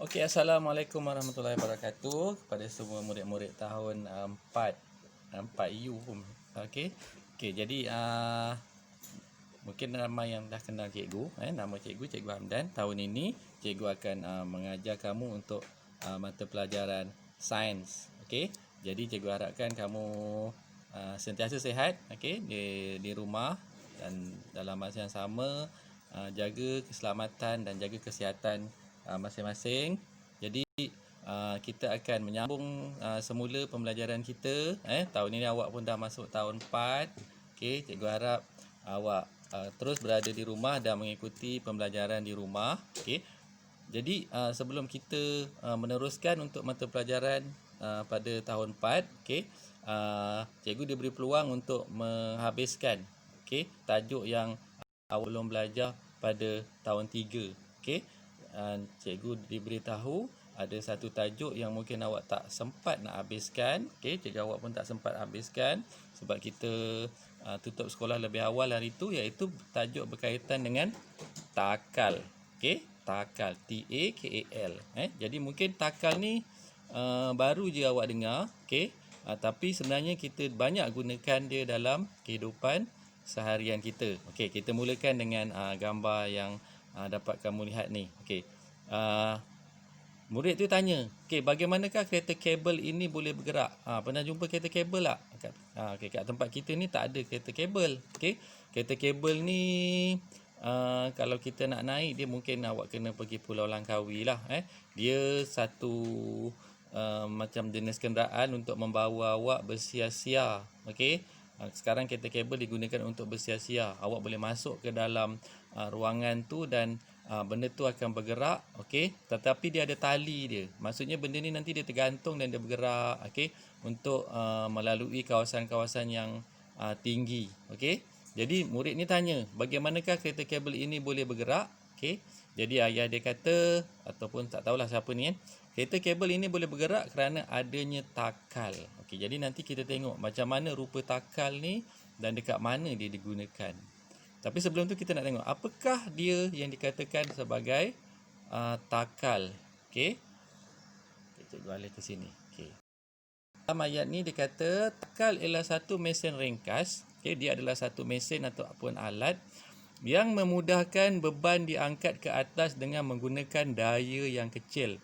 Okey, Assalamualaikum warahmatullahi wabarakatuh kepada semua murid-murid tahun 4U. Okey. Okey, jadi mungkin ramai yang dah kenal cikgu, nama Cikgu Hamdan. Tahun ini cikgu akan mengajar kamu untuk mata pelajaran sains. Okey. Jadi cikgu harapkan kamu sentiasa sihat, okey, di rumah, dan dalam masa yang sama jaga keselamatan dan jaga kesihatan masing-masing. Jadi kita akan menyambung semula pembelajaran kita. Tahun ini awak pun dah masuk tahun 4. Okey, cikgu harap awak terus berada di rumah dan mengikuti pembelajaran di rumah. Okey. Jadi sebelum kita meneruskan untuk mata pelajaran pada tahun 4, okey, cikgu diberi peluang untuk menghabiskan, okey, tajuk yang awak belum belajar pada tahun 3. Okey. Cikgu diberitahu ada satu tajuk yang mungkin awak tak sempat nak habiskan. Okey, cikgu awak pun tak sempat habiskan sebab kita tutup sekolah lebih awal hari itu, iaitu tajuk berkaitan dengan takal. Okey, takal, TAKAL. Jadi mungkin takal ni baru je awak dengar, okey. Tapi sebenarnya kita banyak gunakan dia dalam kehidupan seharian kita. Okey, kita mulakan dengan gambar yang dapat kamu lihat ni. Okey. Murid tu tanya, okey, bagaimanakah kereta kabel ini boleh bergerak? Pernah jumpa kereta kabel tak? Kat tempat kita ni tak ada kereta kabel. Okey. Kereta kabel ni kalau kita nak naik, dia mungkin awak kena pergi Pulau Langkawi lah. Dia satu macam jenis kenderaan untuk membawa awak bersia-sia. Okey. Sekarang kereta kabel digunakan untuk bersia-sia. Awak boleh masuk ke dalam ruangan tu dan benda tu akan bergerak, okey, tetapi dia ada tali dia. Maksudnya benda ni nanti dia tergantung dan dia bergerak, okey, untuk melalui kawasan-kawasan yang tinggi, okey. Jadi murid ni tanya, bagaimanakah kereta kabel ini boleh bergerak? Okey. Jadi ayah dia kata, ataupun tak tahulah siapa ni kan, kereta kabel ini boleh bergerak kerana adanya takal. Okey, jadi nanti kita tengok macam mana rupa takal ni dan dekat mana dia digunakan. Tapi sebelum tu kita nak tengok apakah dia yang dikatakan sebagai takal. Okey. Kita balik ke sini. Okey. Dalam ayat ni dia kata takal ialah satu mesin ringkas. Okey, dia adalah satu mesin ataupun alat yang memudahkan beban diangkat ke atas dengan menggunakan daya yang kecil.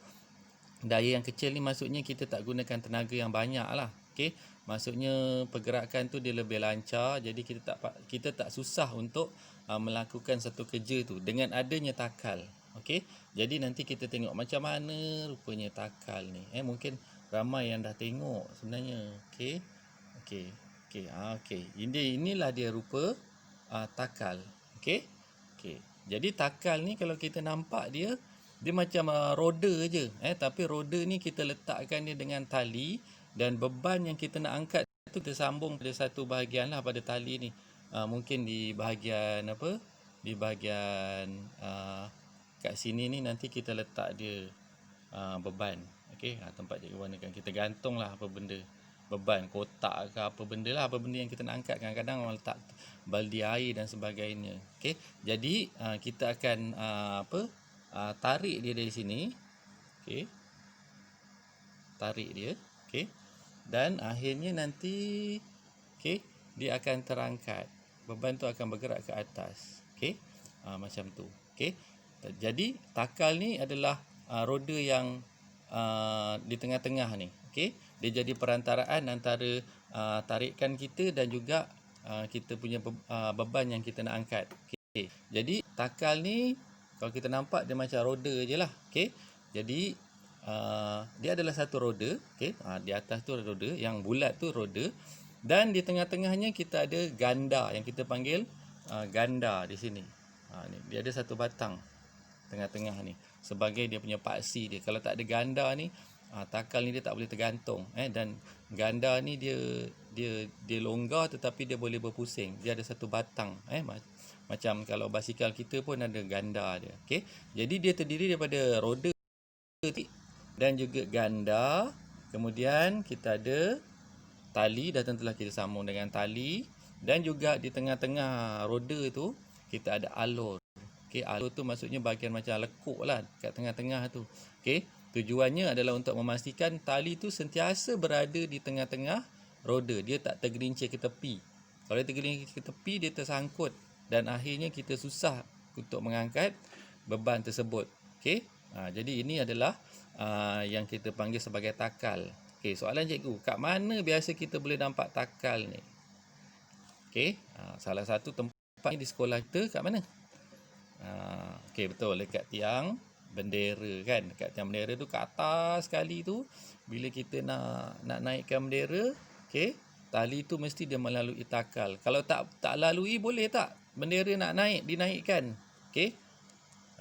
Daya yang kecil ni maksudnya kita tak gunakan tenaga yang banyak lah. Okey. Maksudnya pergerakan tu dia lebih lancar, jadi kita tak susah untuk melakukan satu kerja tu dengan adanya takal. Okey. Jadi nanti kita tengok macam mana rupanya takal ni. Mungkin ramai yang dah tengok sebenarnya. Okey. Okey. Okey. Okey. Inilah dia rupa takal. Okey. Okey. Jadi takal ni kalau kita nampak dia macam roda je, tapi roda ni kita letakkan dia dengan tali, dan beban yang kita nak angkat tu kita sambung pada satu bahagian lah pada tali ni. Mungkin di bahagian apa? Di bahagian kat sini ni nanti kita letak dia beban. Okey, tempat cikgu warnakan. Kita gantung lah apa benda. Beban, kotak ke apa benda lah, apa benda yang kita nak angkat. Kadang-kadang orang letak baldi air dan sebagainya. Okey, jadi kita akan tarik dia dari sini. Okey. Tarik dia. Okey. Dan akhirnya nanti dia akan terangkat. Beban tu akan bergerak ke atas. Okey. Macam tu. Okey. Jadi takal ni adalah roda yang di tengah-tengah ni. Okey. Dia jadi perantaraan antara tarikan kita dan juga kita punya beban yang kita nak angkat. Okey. Jadi takal ni kalau kita nampak dia macam roda je lah. Okey. Jadi dia adalah satu roda. Okey. Di atas tu ada roda, yang bulat tu roda, dan di tengah-tengahnya kita ada ganda yang kita panggil ganda di sini. Ni dia ada satu batang tengah-tengah ni sebagai dia punya paksi dia. Kalau tak ada ganda ni, takal ni dia tak boleh tergantung. Dan ganda ni dia longgar tetapi dia boleh berpusing. Dia ada satu batang. Macam kalau basikal kita pun ada ganda dia. Okey. Jadi dia terdiri daripada roda dan juga ganda. Kemudian kita ada tali, dah tentulah kita sambung dengan tali, dan juga di tengah-tengah roda tu kita ada alur. Okey. Okey, alur tu maksudnya bahagian macam lekuk lah kat tengah-tengah tu. Okey, tujuannya adalah untuk memastikan tali tu sentiasa berada di tengah-tengah roda. Dia tak tergelincir ke tepi. Kalau dia tergelincir ke tepi, dia tersangkut dan akhirnya kita susah untuk mengangkat beban tersebut. Okey, jadi ini adalah yang kita panggil sebagai takal. Okey, soalan cikgu, kat mana biasa kita boleh nampak takal ni? Okey, salah satu tempat ni di sekolah kita kat mana? Okey, betul, dekat tiang bendera kan. Dekat tiang bendera tu kat atas sekali tu, bila kita nak naikkan bendera, okey, tali tu mesti dia melalui takal. Kalau tak lalui, boleh tak bendera nak dinaikkan? Okey.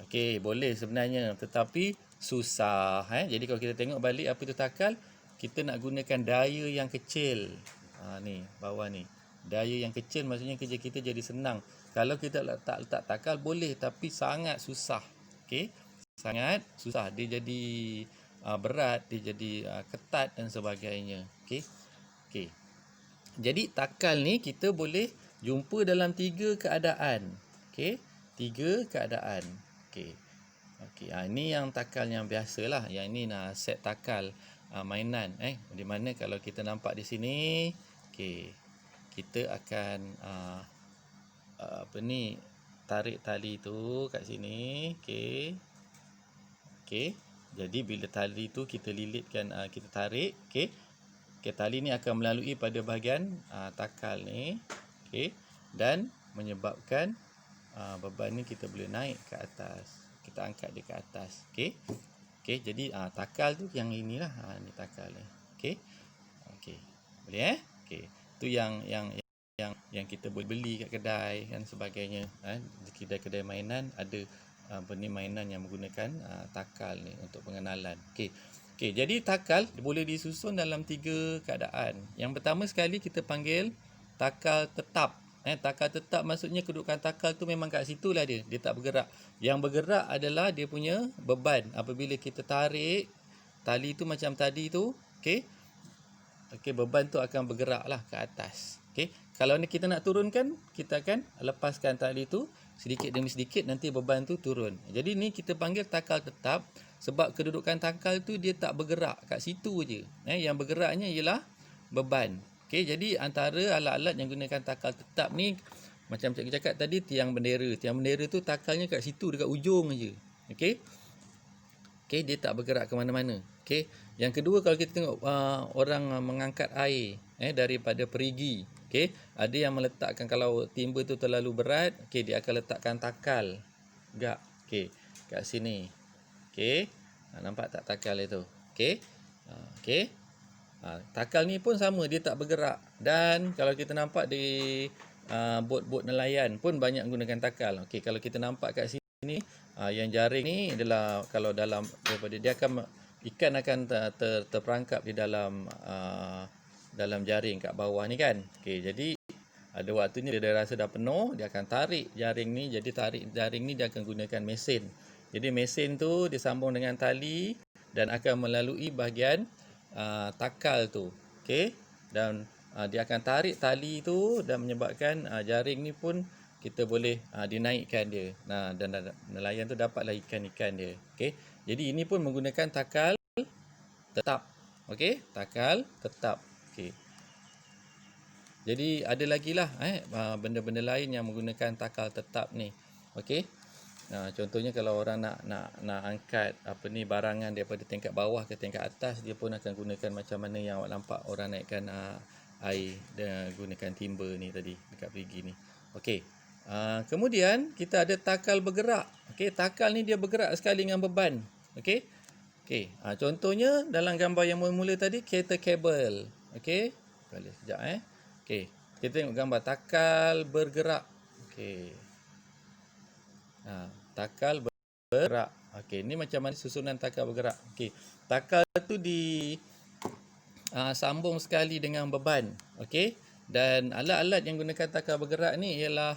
Okey, boleh sebenarnya, tetapi susah. Jadi kalau kita tengok balik apa tu takal, kita nak gunakan daya yang kecil. Ni, bawah ni. Daya yang kecil maksudnya kerja kita jadi senang. Kalau kita letak takal boleh, tapi sangat susah. Okey, sangat susah. Dia jadi berat, dia jadi ketat dan sebagainya. Okey. Okey. Jadi takal ni kita boleh jumpa dalam 3 keadaan. Okey, 3 keadaan. Okey. Okey, ini yang takal yang biasalah. Yang ini set takal mainan di mana kalau kita nampak di sini, okey, kita akan tarik tali tu kat sini. Okey. Okey. Jadi bila tali tu kita lilitkan, kita tarik, okey. Okey, tali ni akan melalui pada bahagian takal ni. Okey, dan menyebabkan beban ni kita boleh naik ke atas. Kita angkat dia ke atas. Okey. Okey, jadi takal tu yang inilah. Ni takal ni. Okey. Okey. Boleh Okey. Tu yang kita boleh beli kat kedai dan sebagainya. Di kedai-kedai mainan ada mainan yang menggunakan takal ni untuk pengenalan. Okey. Okey, jadi takal boleh disusun dalam 3 keadaan. Yang pertama sekali kita panggil takal tetap. Takal tetap maksudnya kedudukan takal tu memang kat situ lah dia tak bergerak. Yang bergerak adalah dia punya beban. Apabila kita tarik tali tu macam tadi tu, okey. Okey, beban tu akan bergerak lah ke atas. Okey, kalau ni kita nak turunkan, kita akan lepaskan tali tu sedikit demi sedikit, nanti beban tu turun. Jadi ni kita panggil takal tetap sebab kedudukan takal tu dia tak bergerak kat situ je. Yang bergeraknya ialah beban. Okey, jadi antara alat-alat yang gunakan takal tetap ni, macam cikgu cakap tadi, tiang bendera. Tiang bendera tu takalnya kat situ, dekat ujung je. Okey. Okey, dia tak bergerak ke mana-mana. Okey. Yang kedua, kalau kita tengok orang mengangkat air daripada perigi. Okey, ada yang meletakkan, kalau timba tu terlalu berat, okey, dia akan letakkan takal. Gak. Okey, kat sini. Okey. Nampak tak takal itu? Okey. Okey. Takal ni pun sama, dia tak bergerak. Dan kalau kita nampak di bot-bot nelayan pun banyak gunakan takal. Okey, kalau kita nampak kat sini, yang jaring ni adalah, kalau dalam daripada dia akan, ikan akan terperangkap di dalam jaring kat bawah ni kan. Okey, jadi ada waktunya dia rasa dah penuh, dia akan tarik jaring ni. Jadi tarik jaring ni dia akan gunakan mesin. Jadi mesin tu disambung dengan tali dan akan melalui bahagian takal tu. Okey, dan dia akan tarik tali tu dan menyebabkan jaring ni pun kita boleh dinaikkan dia. Dan nelayan tu dapatlah ikan-ikan dia. Okey, jadi ini pun menggunakan takal tetap. Okey, takal tetap. Okey, jadi ada lagi lah benda-benda lain yang menggunakan takal tetap ni. Okey. Contohnya kalau orang nak angkat barangan daripada tingkat bawah ke tingkat atas, dia pun akan gunakan macam mana yang awak nampak orang naikkan air dengan gunakan timba ni tadi dekat perigi ni. Okey. Kemudian kita ada takal bergerak. Okey, takal ni dia bergerak sekali dengan beban. Okey. Okey, contohnya dalam gambar yang mula-mula tadi, kereta kabel. Okey. Balik sekejap Okey, kita tengok gambar takal bergerak. Okey. Takal bergerak. Okey, ni macam mana susunan takal bergerak. Okey, takal tu sambung sekali dengan beban. Okey, dan alat-alat yang gunakan takal bergerak ni ialah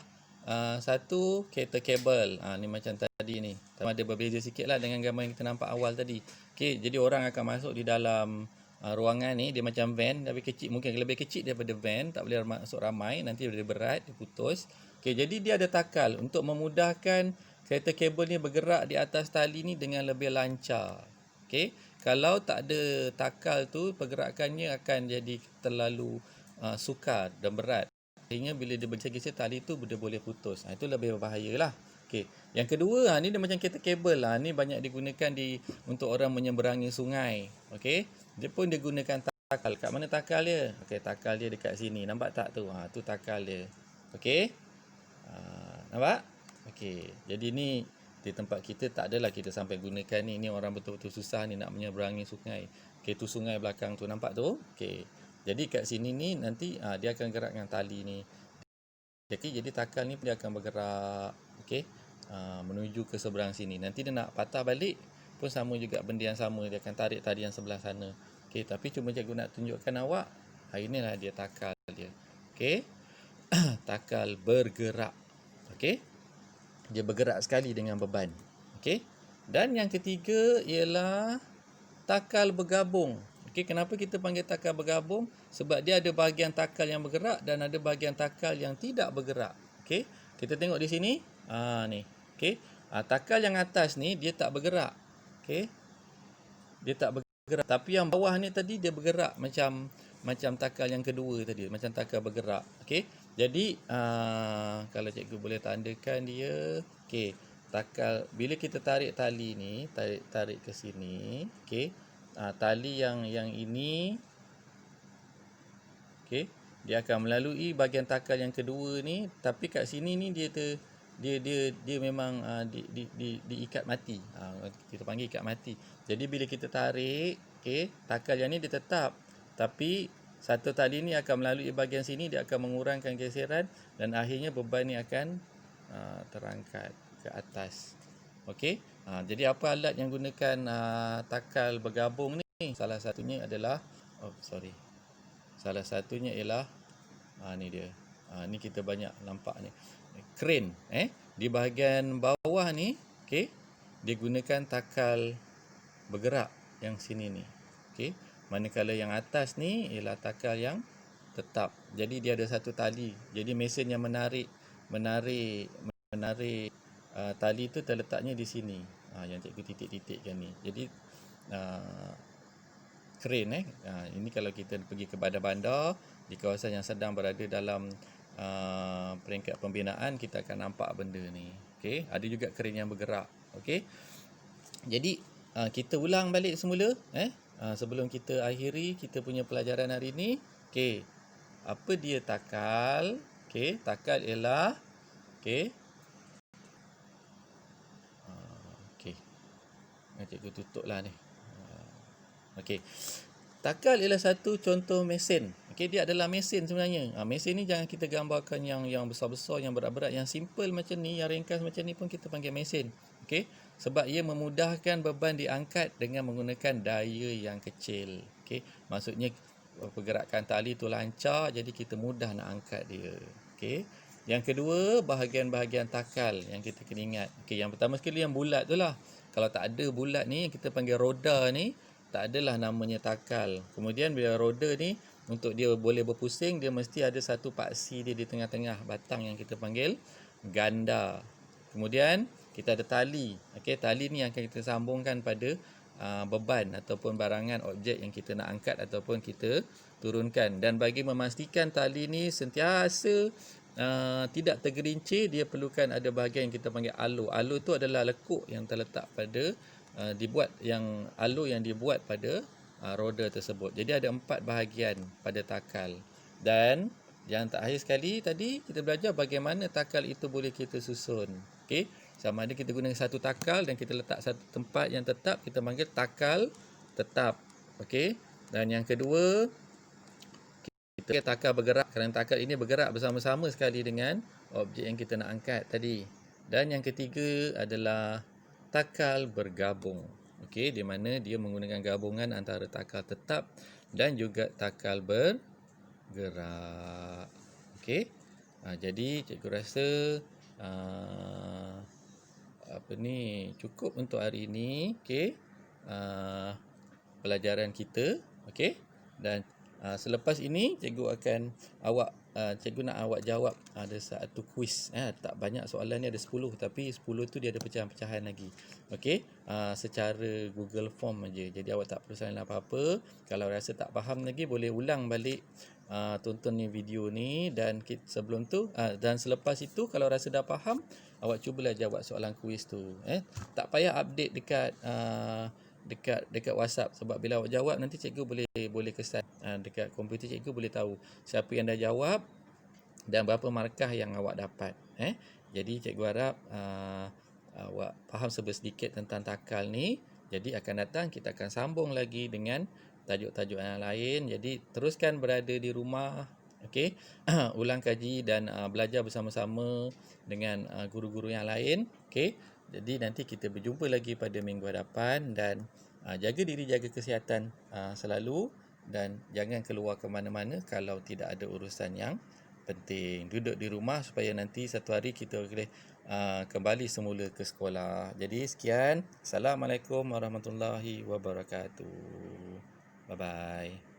satu, kereta kabel. Ni macam tadi ni. Ada berbeza sikit lah dengan gambar yang kita nampak awal tadi. Okey, jadi orang akan masuk di dalam ruangan ni, dia macam van tapi kecil, mungkin lebih kecil daripada van, tak boleh masuk ramai, nanti dia berat, dia putus. Okey, jadi dia ada takal untuk memudahkan kereta kabel ni bergerak di atas tali ni dengan lebih lancar. Okey, kalau tak ada takal tu, pergerakannya akan jadi terlalu sukar dan berat. Akhirnya bila dia bergeser-geser, tali tu dia boleh putus. Itu lebih berbahaya lah. Okey, yang kedua, ni dia macam kereta kabel lah. Ni banyak digunakan untuk orang menyeberangi sungai. Okey, dia pun dia gunakan takal. Kat mana takal dia? Okey, takal dia dekat sini. Nampak tak tu? Tu takal dia. Okey. Nampak? Okey. Jadi ni di tempat kita tak adalah kita sampai gunakan ni. Ni orang betul-betul susah ni nak menyeberangi sungai. Okey, tu sungai belakang tu. Nampak tu? Okey. Jadi kat sini ni nanti dia akan gerakkan tali ni. Jadi takal ni dia akan bergerak. Okey. Menuju ke seberang sini. Nanti dia nak patah balik pun sama juga, benda yang sama. Dia akan tarik tali yang sebelah sana. Okey, tapi cuma cikgu nak tunjukkan awak. Inilah dia takal dia. Okey. Takal bergerak. Okey. Dia bergerak sekali dengan beban. Okey. Dan yang ketiga ialah takal bergabung. Okey, kenapa kita panggil takal bergabung? Sebab dia ada bahagian takal yang bergerak dan ada bahagian takal yang tidak bergerak. Okey. Kita tengok di sini. Ni. Okey. Takal yang atas ni dia tak bergerak. Okey. Dia tak bergerak, tapi yang bawah ni tadi dia bergerak macam takal yang kedua tadi, macam takal bergerak. Okey. Jadi kalau cikgu boleh tandakan dia, okey, takal bila kita tarik tali ni, tarik ke sini, okey. Tali yang ini, okey, dia akan melalui bahagian takal yang kedua ni, tapi kat sini ni dia memang diikat mati. Kita panggil ikat mati. Jadi bila kita tarik, okey, takal yang ni dia tetap, tapi satu tali ni akan melalui bahagian sini, dia akan mengurangkan geseran dan akhirnya beban ni akan terangkat ke atas. Okey. Jadi apa alat yang gunakan takal bergabung ni? Salah satunya adalah Salah satunya ialah ni dia. Ni kita banyak nampak ni. Crane, di bahagian bawah ni, okey, dia gunakan takal bergerak yang sini ni. Okey. Manakala yang atas ni ialah takal yang tetap. Jadi dia ada satu tali. Jadi mesin yang menarik tali tu terletaknya di sini. Yang cikgu titik-titikkan ni. Jadi crane ini kalau kita pergi ke bandar-bandar di kawasan yang sedang berada dalam peringkat pembinaan, kita akan nampak benda ni. Okey, ada juga crane yang bergerak. Okey. Jadi kita ulang balik semula sebelum kita akhiri kita punya pelajaran hari ni. Okey. Apa dia takal? Okey, takal ialah okey. Okey. Cikgu tutuplah ni. Okey. Takal ialah satu contoh mesin. Okey, dia adalah mesin sebenarnya. Mesin ni jangan kita gambarkan yang besar-besar, yang berat-berat, yang simple macam ni, yang ringkas macam ni pun kita panggil mesin. Okey, sebab ia memudahkan beban diangkat dengan menggunakan daya yang kecil. Okey, maksudnya pergerakan tali tu lancar, jadi kita mudah nak angkat dia. Okey. Yang kedua, bahagian-bahagian takal yang kita kena ingat. Okey, yang pertama sekali yang bulat tu lah. Kalau tak ada bulat ni, kita panggil roda ni, tak adalah namanya takal. Kemudian bila roda ni, untuk dia boleh berpusing, dia mesti ada satu paksi dia di tengah-tengah batang yang kita panggil ganda. Kemudian kita ada tali. Okey, tali ni yang akan kita sambungkan pada beban ataupun barangan objek yang kita nak angkat ataupun kita turunkan. Dan bagi memastikan tali ni sentiasa tidak tergelincir, dia perlukan ada bahagian yang kita panggil alur. Alur tu adalah lekuk yang terletak pada alur yang dibuat pada roda tersebut. Jadi ada 4 bahagian pada takal. Dan yang terakhir sekali tadi kita belajar bagaimana takal itu boleh kita susun. Okey, sama ada kita guna satu takal dan kita letak satu tempat yang tetap, kita panggil takal tetap. Okey. Dan yang kedua, kita takal bergerak, kerana takal ini bergerak bersama-sama sekali dengan objek yang kita nak angkat tadi. Dan yang ketiga adalah takal bergabung. Okey, di mana dia menggunakan gabungan antara takal tetap dan juga takal bergerak. Okey. Jadi cikgu rasa cukup untuk hari ini. Okey. Pelajaran kita, okey. Dan Selepas ini cikgu nak awak jawab ada satu kuis. Tak banyak soalan ni, ada 10, tapi 10 tu dia ada pecahan-pecahan lagi. Okey, secara Google Form aja. Jadi awak tak perlu salin apa-apa. Kalau rasa tak faham lagi boleh ulang balik tonton ni video ni, dan sebelum tu dan selepas itu kalau rasa dah faham, awak cubalah jawab soalan kuis tu. Tak payah update dekat WhatsApp, sebab bila awak jawab nanti cikgu boleh kesan dekat komputer, cikgu boleh tahu siapa yang dah jawab dan berapa markah yang awak dapat. Jadi cikgu harap awak faham sedikit tentang takal ni. Jadi akan datang kita akan sambung lagi dengan tajuk-tajuk yang lain. Jadi teruskan berada di rumah, okey. Ulang kaji dan belajar bersama-sama dengan guru-guru yang lain, okey. Jadi nanti kita berjumpa lagi pada minggu hadapan, dan jaga diri, jaga kesihatan selalu, dan jangan keluar ke mana-mana kalau tidak ada urusan yang penting. Duduk di rumah supaya nanti satu hari kita boleh kembali semula ke sekolah. Jadi sekian. Assalamualaikum warahmatullahi wabarakatuh. Bye-bye.